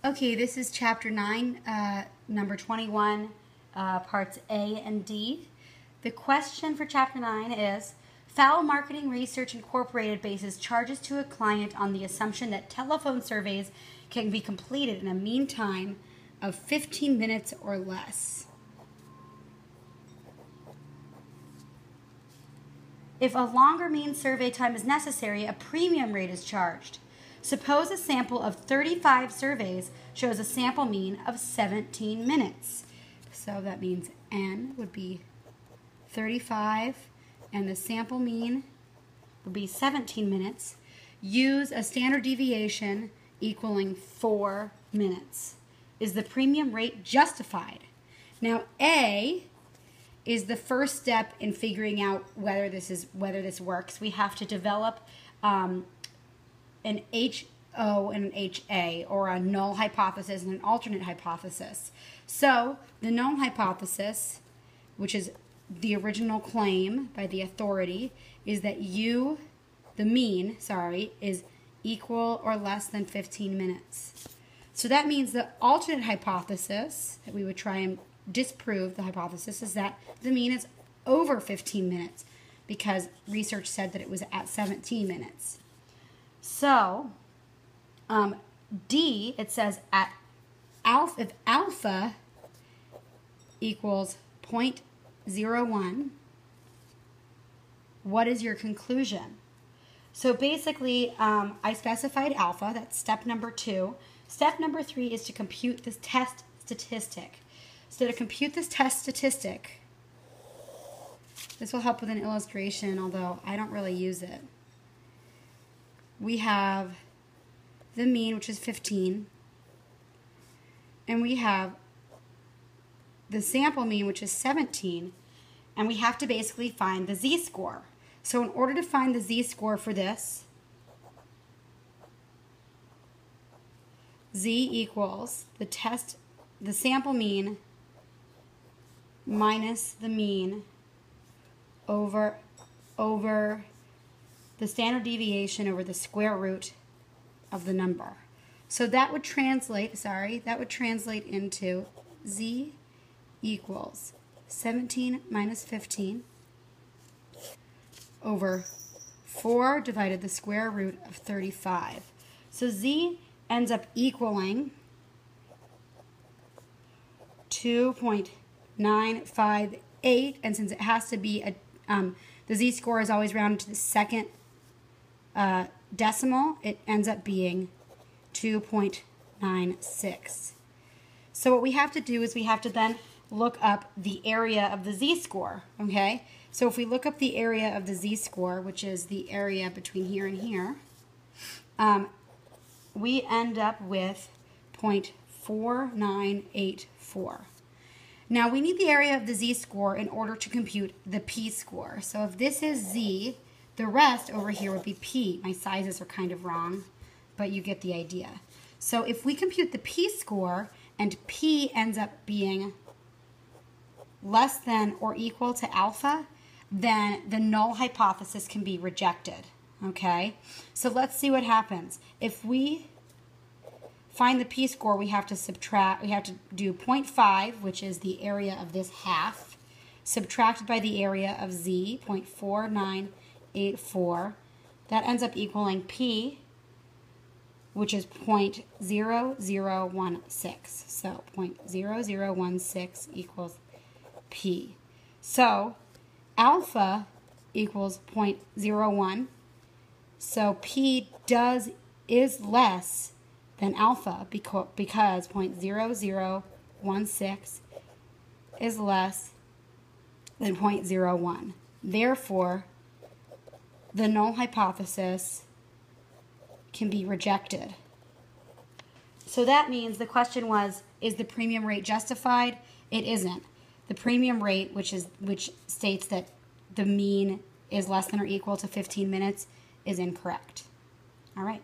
Okay, this is Chapter 9, number 21, parts A and D. The question for Chapter 9 is, Fowl Marketing Research Incorporated bases charges to a client on the assumption that telephone surveys can be completed in a mean time of 15 minutes or less. If a longer mean survey time is necessary, a premium rate is charged. Suppose a sample of 35 surveys shows a sample mean of 17 minutes. So that means N would be 35 and the sample mean would be 17 minutes. Use a standard deviation equaling 4 minutes. Is the premium rate justified? Now A is the first step in figuring out whether this works. We have to develop an HO and an HA, or a null hypothesis and an alternate hypothesis. So the null hypothesis, which is the original claim by the authority, is that the mean, is equal or less than 15 minutes. So that means the alternate hypothesis that we would try and disprove the hypothesis is that the mean is over 15 minutes because research said that it was at 17 minutes. So D, it says if alpha equals 0.01, what is your conclusion? So basically, I specified alpha, that's step number 2. Step number 3 is to compute this test statistic. So to compute this test statistic, this will help with an illustration, although I don't really use it. We have the mean, which is 15, and we have the sample mean, which is 17, and we have to basically find the z-score. So in order to find the z-score for this, z equals the sample mean minus the mean over the standard deviation over the square root of the number. So that would translate, into z equals 17 minus 15 over 4 divided the square root of 35. So z ends up equaling 2.958, and since it has to be the z-score is always rounded to the second decimal, it ends up being 2.96. So what we have to do is we have to then look up the area of the z-score, okay? So if we look up the area of the z-score, which is the area between here and here, we end up with 0.4984. Now we need the area of the z-score in order to compute the p-score. So if this is z, the rest over here would be p. My sizes are kind of wrong, but you get the idea. So if we compute the p-score and p ends up being less than or equal to alpha, then the null hypothesis can be rejected, okay? So let's see what happens. If we find the p-score, we have to do 0.5, which is the area of this half, subtracted by the area of z, 0.4984. That ends up equaling p, which is 0.0016. So 0.0016 equals p. So alpha equals 0.01. So p is less than alpha because 0.0016 is less than 0.01. Therefore, the null hypothesis can be rejected. So that means the question was, is the premium rate justified? It isn't. The premium rate, which states that the mean is less than or equal to 15 minutes, is incorrect. All right.